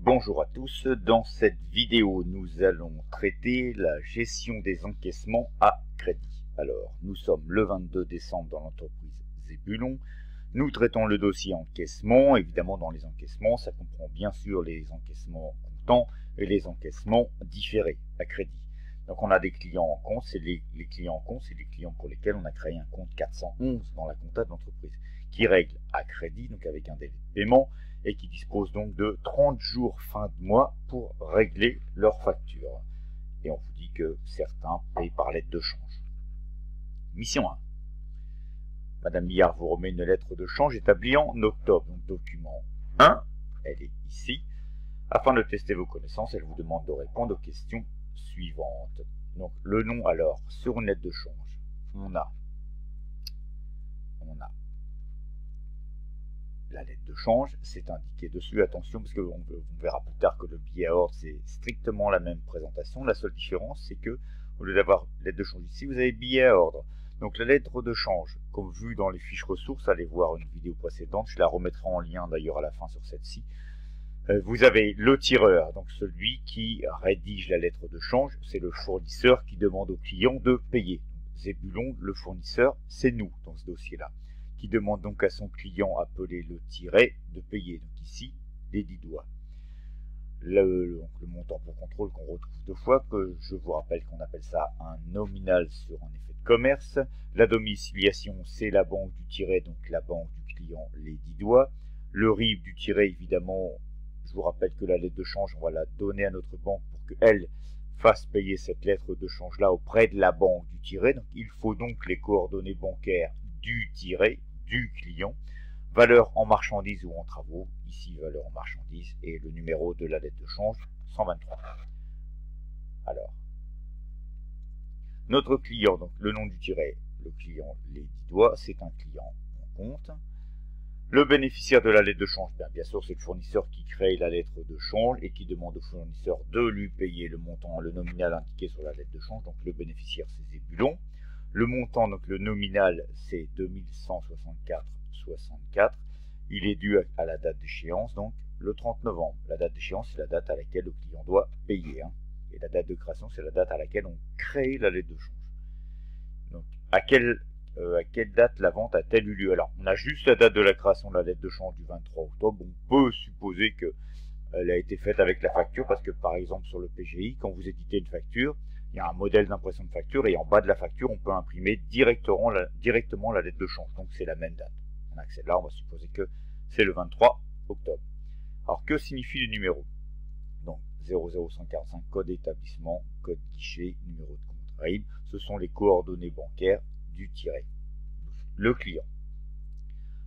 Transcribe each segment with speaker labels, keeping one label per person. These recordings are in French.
Speaker 1: Bonjour à tous, dans cette vidéo nous allons traiter la gestion des encaissements à crédit. Alors, nous sommes le 22 décembre dans l'entreprise Zebulon, nous traitons le dossier encaissement. Évidemment dans les encaissements, ça comprend bien sûr les encaissements comptants et les encaissements différés à crédit. Donc on a des clients en compte, c'est les clients en compte, c'est les clients pour lesquels on a créé un compte 411 dans la compta de l'entreprise, qui règle à crédit, donc avec un délai de paiement, et qui dispose donc de 30 jours fin de mois pour régler leurs factures. Et on vous dit que certains payent par lettre de change. Mission 1. Madame Billard vous remet une lettre de change établie en octobre, donc document 1, elle est ici. Afin de tester vos connaissances, elle vous demande de répondre aux questions suivantes. Donc le nom, alors, sur une lettre de change, on a la lettre de change, c'est indiqué dessus. Attention, parce qu'on verra plus tard que le billet à ordre, c'est strictement la même présentation. La seule différence, c'est que au lieu d'avoir lettre de change ici, vous avez billet à ordre. Donc la lettre de change, comme vu dans les fiches ressources, allez voir une vidéo précédente, je la remettrai en lien d'ailleurs à la fin sur celle-ci. Vous avez le tireur, donc celui qui rédige la lettre de change, c'est le fournisseur qui demande au client de payer. Zebulon, le fournisseur, c'est nous dans ce dossier-là, qui demande donc à son client appelé le tiret de payer. Donc ici, les 10 doigts. Le montant pour contrôle qu'on retrouve deux fois, que je vous rappelle qu'on appelle ça un nominal sur un effet de commerce. La domiciliation, c'est la banque du tiret, donc la banque du client, les 10 doigts. Le RIB du tiret, évidemment, je vous rappelle que la lettre de change, on va la donner à notre banque pour qu'elle fasse payer cette lettre de change-là auprès de la banque du tiret. Donc il faut donc les coordonnées bancaires du tiret, du client, valeur en marchandises ou en travaux, ici valeur en marchandises, et le numéro de la lettre de change 123. Alors, notre client, donc le nom du tiret, le client, les 10 doigts, c'est un client en compte. Le bénéficiaire de la lettre de change, bien sûr, c'est le fournisseur qui crée la lettre de change et qui demande au fournisseur de lui payer le montant, le nominal indiqué sur la lettre de change. Donc le bénéficiaire, c'est Zebulon. Le montant, donc le nominal, c'est 2164,64. Il est dû à la date d'échéance, donc le 30 novembre. La date d'échéance, c'est la date à laquelle le client doit payer. Et la date de création, c'est la date à laquelle on crée la lettre de change. Donc, à quelle date la vente a-t-elle eu lieu? Alors, on a juste la date de la création de la lettre de change du 23 octobre. On peut supposer qu'elle a été faite avec la facture, parce que par exemple sur le PGI, quand vous éditez une facture, il y a un modèle d'impression de facture, et en bas de la facture, on peut imprimer directement la lettre de change. Donc c'est la même date. On accède là, on va supposer que c'est le 23 octobre. Alors, que signifie le numéro? Donc 00145, code établissement, code guichet, numéro de compte RIB, ce sont les coordonnées bancaires du tiret. Le client.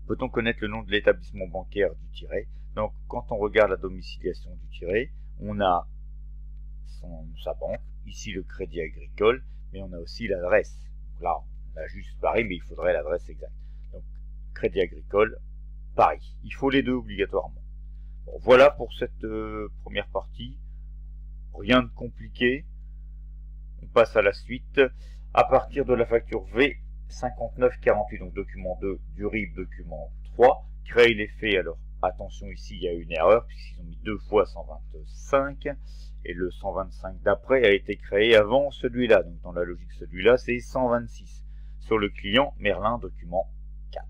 Speaker 1: Peut-on connaître le nom de l'établissement bancaire du tiret? Donc quand on regarde la domiciliation du tiret, on a sa banque, ici le Crédit Agricole, mais on a aussi l'adresse. Là, on a juste Paris, mais il faudrait l'adresse exacte. Donc Crédit Agricole, Paris. Il faut les deux obligatoirement. Bon, voilà pour cette première partie. Rien de compliqué. On passe à la suite. À partir de la facture V5948, donc document 2 du RIB, document 3, créer les faits. Alors attention, ici il y a une erreur puisqu'ils ont mis deux fois 125 et le 125 d'après a été créé avant celui-là. Donc dans la logique, celui-là c'est 126 sur le client Merlin, document 4.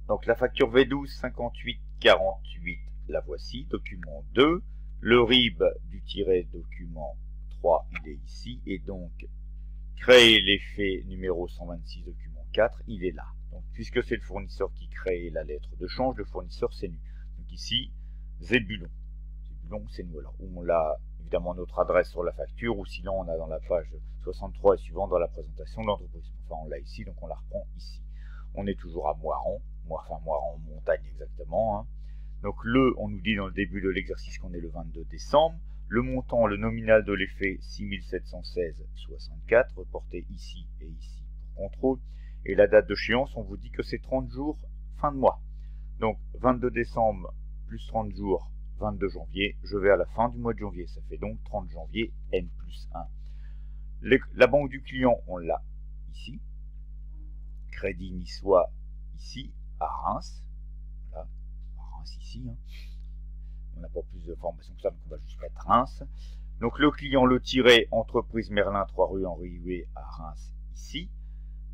Speaker 1: Donc la facture V125848, la voici, document 2. Le RIB du tiret, document 3, il est ici, et donc créer l'effet numéro 126, document 4, il est là. Donc puisque c'est le fournisseur qui crée la lettre de change, le fournisseur c'est nous. Donc ici, Zebulon. Zebulon, c'est nous. Alors on a évidemment notre adresse sur la facture, ou sinon on a dans la page 63 et suivante dans la présentation de l'entreprise. Enfin on l'a ici, donc on la reprend ici. On est toujours à Moiran, Moiran montagne exactement. Donc on nous dit dans le début de l'exercice qu'on est le 22 décembre. Le montant, le nominal de l'effet 6716,64, reporté ici et ici pour contrôle. Et la date d'échéance, on vous dit que c'est 30 jours fin de mois. Donc 22 décembre plus 30 jours, 22 janvier, je vais à la fin du mois de janvier. Ça fait donc 30 janvier N+1. La banque du client, on l'a ici. Crédit niçois ici, à Reims. Voilà, à Reims ici. On n'a pas plus d'informations que ça, donc on va juste mettre Reims. Donc le client, le tiret, entreprise Merlin, 3 rue Henri Huet à Reims, ici.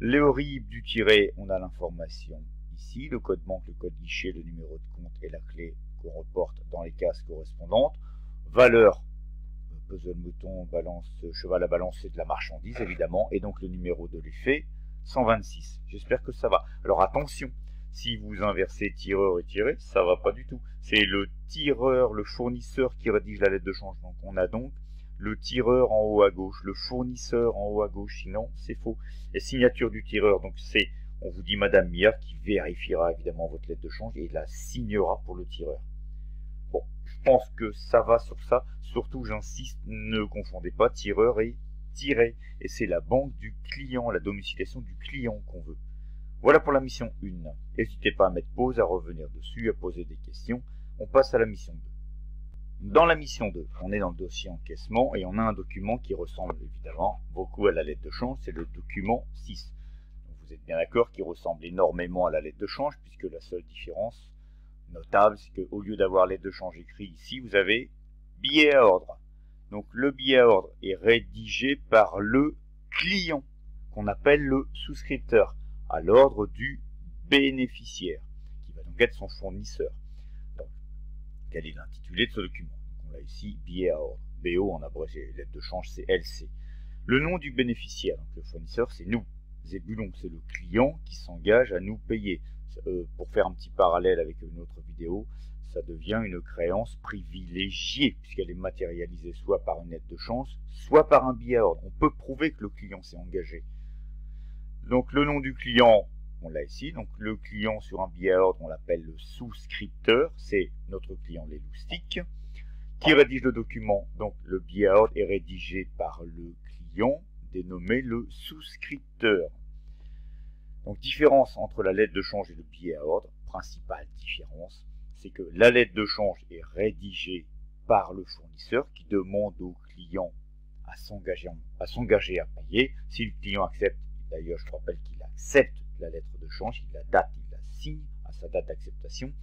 Speaker 1: Les RIB du tiret, on a l'information ici, le code banque, le code guichet, le numéro de compte et la clé qu'on reporte dans les cases correspondantes. Valeur, puzzle mouton, balance, cheval à balance, c'est de la marchandise évidemment, et donc le numéro de l'effet, 126. J'espère que ça va. Alors attention, si vous inversez tireur et tiré, ça va pas du tout. C'est le tireur, le fournisseur qui rédige la lettre de change. Donc on a donc le tireur en haut à gauche, le fournisseur en haut à gauche, sinon c'est faux. Et signature du tireur, donc c'est, on vous dit Madame Mière qui vérifiera évidemment votre lettre de change et la signera pour le tireur. Bon, je pense que ça va sur ça. Surtout, j'insiste, ne confondez pas tireur et tiré. Et c'est la banque du client, la domiciliation du client qu'on veut. Voilà pour la mission 1. N'hésitez pas à mettre pause, à revenir dessus, à poser des questions. On passe à la mission 2. Dans la mission 2, on est dans le dossier encaissement et on a un document qui ressemble évidemment beaucoup à la lettre de change, c'est le document 6. Donc vous êtes bien d'accord qu'il ressemble énormément à la lettre de change, puisque la seule différence notable, c'est qu'au lieu d'avoir lettre de change écrit ici, vous avez billet à ordre. Donc le billet à ordre est rédigé par le client, qu'on appelle le souscripteur, à l'ordre du bénéficiaire, qui va donc être son fournisseur. Donc, quel est l'intitulé de ce document? Donc, on a ici billet à ordre. BO en abrégé, lettre de change c'est LC. Le nom du bénéficiaire, donc le fournisseur, c'est nous. Zébulon, c'est le client qui s'engage à nous payer. Pour faire un petit parallèle avec une autre vidéo, ça devient une créance privilégiée, puisqu'elle est matérialisée soit par une lettre de change, soit par un billet à ordre. On peut prouver que le client s'est engagé. Donc le nom du client, on l'a ici. Donc le client sur un billet à ordre, on l'appelle le souscripteur. C'est notre client l'éloustique qui rédige le document. Donc le billet à ordre est rédigé par le client, dénommé le souscripteur. Donc différence entre la lettre de change et le billet à ordre, principale différence, c'est que la lettre de change est rédigée par le fournisseur qui demande au client à s'engager à payer. Si le client accepte, d'ailleurs je rappelle qu'il accepte la lettre de change, il la date, il la signe à sa date d'acceptation,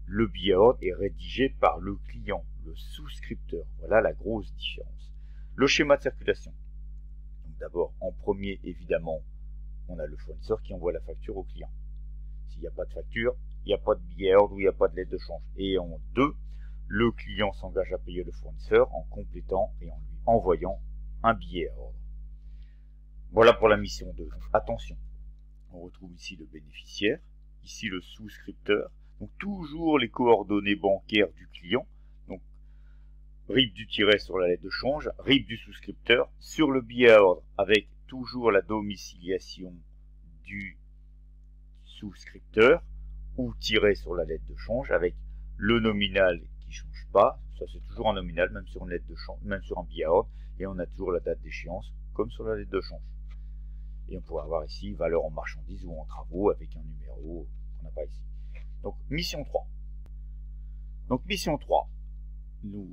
Speaker 1: le billet à ordre est rédigé par le client, le souscripteur. Voilà la grosse différence. Le schéma de circulation. Donc d'abord, en premier, évidemment, on a le fournisseur qui envoie la facture au client. S'il n'y a pas de facture, il n'y a pas de billet à ordre ou il n'y a pas de lettre de change. Et en 2, le client s'engage à payer le fournisseur en complétant et en lui envoyant un billet à ordre. Voilà pour la mission 2. Donc, attention, on retrouve ici le bénéficiaire, ici le souscripteur. Donc toujours les coordonnées bancaires du client. Donc RIB du tiret sur la lettre de change, RIB du souscripteur sur le billet à ordre avec toujours la domiciliation du souscripteur ou tiré sur la lettre de change avec le nominal qui ne change pas. Ça c'est toujours un nominal même sur une lettre de change, même sur un billet à ordre, et on a toujours la date d'échéance comme sur la lettre de change. Et on pourrait avoir ici valeur en marchandises ou en travaux avec un numéro qu'on n'a pas ici. Donc mission 3. Donc mission 3. Nous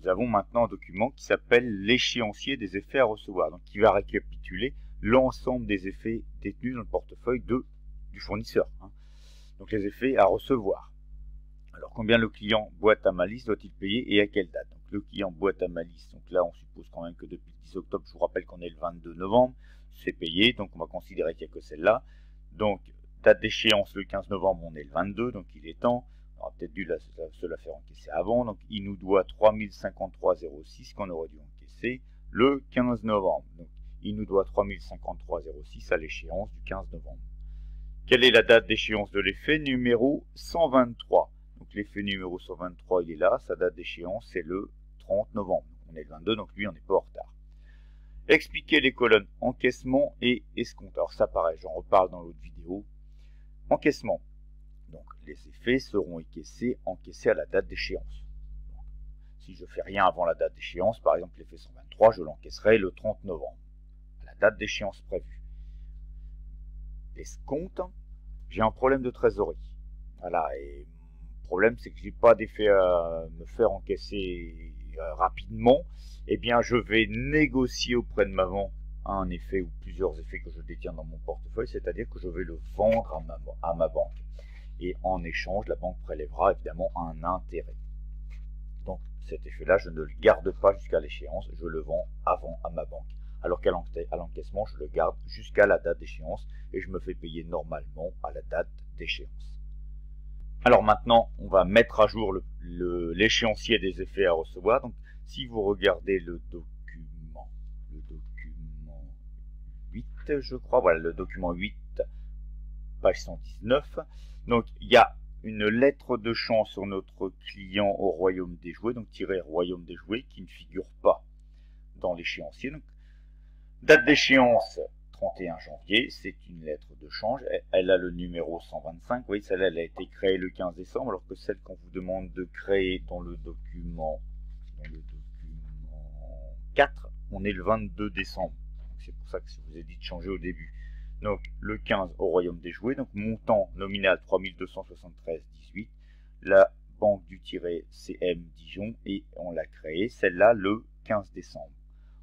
Speaker 1: avons maintenant un document qui s'appelle l'échéancier des effets à recevoir, donc qui va récapituler l'ensemble des effets détenus dans le portefeuille du fournisseur. Donc les effets à recevoir. Alors combien le client boîte à malice doit-il payer et à quelle date? Donc le client boîte à malice, donc là on suppose quand même que depuis le 10 octobre, je vous rappelle qu'on est le 22 novembre, c'est payé, donc on va considérer qu'il n'y a que celle-là. Donc date d'échéance le 15 novembre, on est le 22, donc il est temps. On aurait peut-être dû se la faire encaisser avant. Donc il nous doit 3053,06 qu'on aurait dû encaisser le 15 novembre. Donc il nous doit 3053,06 à l'échéance du 15 novembre. Quelle est la date d'échéance de l'effet? Numéro 123. Donc l'effet numéro 123, il est là. Sa date d'échéance, c'est le 30 novembre. On est le 22, donc lui, on n'est pas en retard. Expliquer les colonnes encaissement et escompte. Alors ça, pareil, j'en reparle dans l'autre vidéo. Encaissement. Donc les effets seront encaissés à la date d'échéance. Si je ne fais rien avant la date d'échéance, par exemple l'effet 123, je l'encaisserai le 30 novembre, à la date d'échéance prévue. Escompte, j'ai un problème de trésorerie. Voilà, et le problème c'est que je n'ai pas d'effet à me faire encaisser rapidement. Eh bien je vais négocier auprès de ma banque un effet ou plusieurs effets que je détiens dans mon portefeuille, c'est-à-dire que je vais le vendre à ma banque. Et en échange, la banque prélèvera évidemment un intérêt. cet effet-là, je ne le garde pas jusqu'à l'échéance, je le vends avant à ma banque. Alors qu'à l'encaissement, je le garde jusqu'à la date d'échéance et je me fais payer normalement à la date d'échéance. Alors maintenant, on va mettre à jour l'échéancier des effets à recevoir. Donc, si vous regardez le document 8, je crois, voilà, le document 8, page 119. Donc, il y a une lettre de chance sur notre client au royaume des jouets, donc tiré royaume des jouets, qui ne figure pas dans l'échéancier. Donc, date d'échéance 31 janvier, c'est une lettre de change, elle a le numéro 125, vous voyez, celle-là, elle a été créée le 15 décembre, alors que celle qu'on vous demande de créer dans le document 4, on est le 22 décembre. C'est pour ça que je vous ai dit de changer au début. Donc le 15 au royaume des jouets, donc montant nominal 3273,18, la banque du tiret CM Dijon, et on l'a créée, celle-là, le 15 décembre.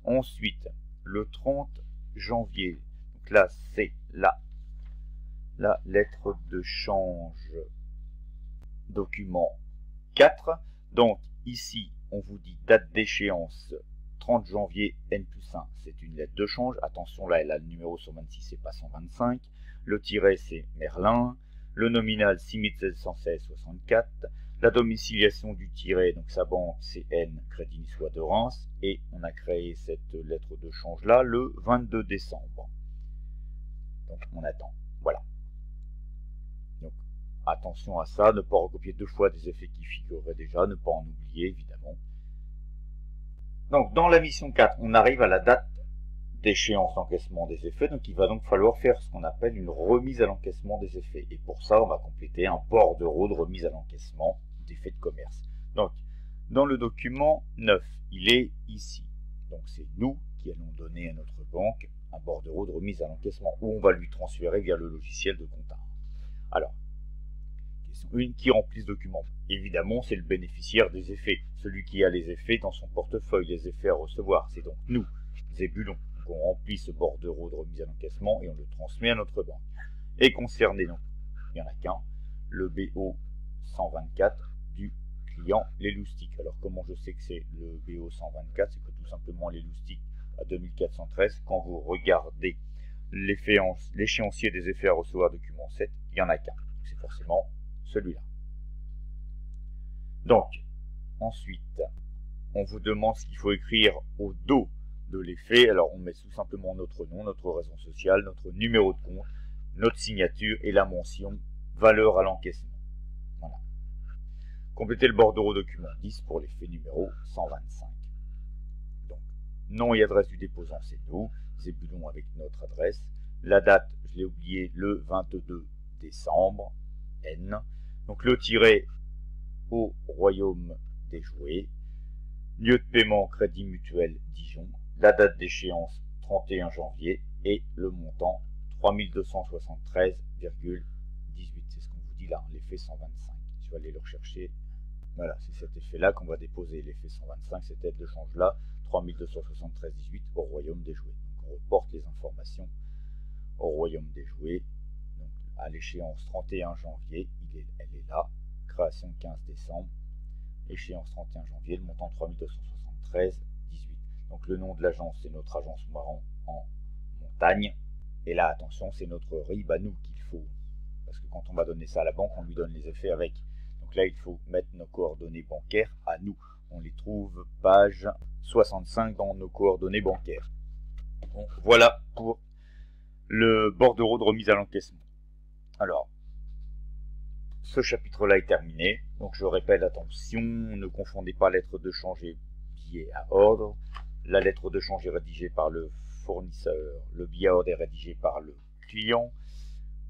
Speaker 1: Ensuite, le 30 janvier, donc là, c'est la lettre de change document 4. Donc ici, on vous dit date d'échéance 30 janvier N+1, c'est une lettre de change. Attention, là, elle a le numéro 126, c'est pas 125. Le tiret, c'est Merlin. Le nominal, 6716,64. La domiciliation du tiret, donc sa banque, c'est N, Crédit Niçois de Reims. Et on a créé cette lettre de change-là le 22 décembre. Donc, on attend. Voilà. Donc, attention à ça, ne pas recopier deux fois des effets qui figureraient déjà, ne pas en oublier, évidemment. Donc, dans la mission 4, on arrive à la date d'échéance d'encaissement des effets. Donc, il va donc falloir faire ce qu'on appelle une remise à l'encaissement des effets. Et pour ça, on va compléter un bordereau de remise à l'encaissement d'effets de commerce. Donc, dans le document 9, il est ici. Donc, c'est nous qui allons donner à notre banque un bordereau de remise à l'encaissement où on va lui transférer via le logiciel de compta. Alors, question 1, qui remplit ce document? Évidemment, c'est le bénéficiaire des effets, celui qui a les effets dans son portefeuille, les effets à recevoir. C'est donc nous, Zébulon. Donc on remplit ce bordereau de remise à l'encaissement et on le transmet à notre banque. Et concerné, donc, il n'y en a qu'un, le BO 124 du client Les Loustiques. Alors comment je sais que c'est le BO 124? C'est que tout simplement Les Loustiques à 2413, quand vous regardez l'échéancier des effets à recevoir document 7, il n'y en a qu'un. C'est forcément celui-là. Donc, ensuite, on vous demande ce qu'il faut écrire au dos de l'effet. Alors, on met tout simplement notre nom, notre raison sociale, notre numéro de compte, notre signature et la mention valeur à l'encaissement. Voilà. Complétez le bordereau document 10 pour l'effet numéro 125. Donc, nom et adresse du déposant, c'est nous, Zébulon avec notre adresse. La date, je l'ai oublié, le 22 décembre, N. Donc, le tiret au royaume des jouets. Lieu de paiement Crédit Mutuel Dijon. La date d'échéance 31 janvier et le montant 3273,18. C'est ce qu'on vous dit là, l'effet 125. Je vais aller le rechercher. Voilà, c'est cet effet-là qu'on va déposer, l'effet 125, cette aide de change-là, 3273,18 au royaume des jouets. Donc on reporte les informations au royaume des jouets. Donc à l'échéance 31 janvier, elle est là. Création 15 décembre. Échéance 31 janvier, le montant 3273,18. Donc le nom de l'agence, c'est notre agence Moiran en montagne. Et là, attention, c'est notre RIB à nous qu'il faut. Parce que quand on va donner ça à la banque, on lui donne les effets avec. Donc là, il faut mettre nos coordonnées bancaires à nous. On les trouve page 65 dans nos coordonnées bancaires. Donc voilà pour le bordereau de remise à l'encaissement. Alors, ce chapitre-là est terminé. Donc je répète, attention, ne confondez pas lettre de change et billet à ordre. La lettre de change est rédigée par le fournisseur, le billet à ordre est rédigé par le client.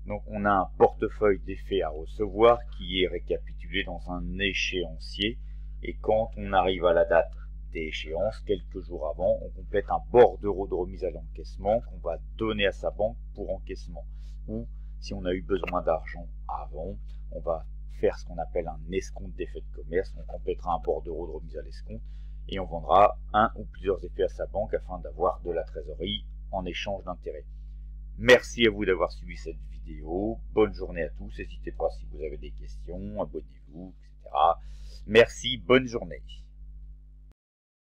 Speaker 1: Donc on a un portefeuille d'effets à recevoir qui est récapitulé dans un échéancier. Et quand on arrive à la date d'échéance, quelques jours avant, on complète un bordereau de remise à l'encaissement qu'on va donner à sa banque pour encaissement. Ou si on a eu besoin d'argent avant, on va faire ce qu'on appelle un escompte d'effets de commerce. On complétera un bordereau de remise à l'escompte et on vendra un ou plusieurs effets à sa banque afin d'avoir de la trésorerie en échange d'intérêts. Merci à vous d'avoir suivi cette vidéo. Bonne journée à tous. N'hésitez pas si vous avez des questions, abonnez-vous, etc. Merci, bonne journée.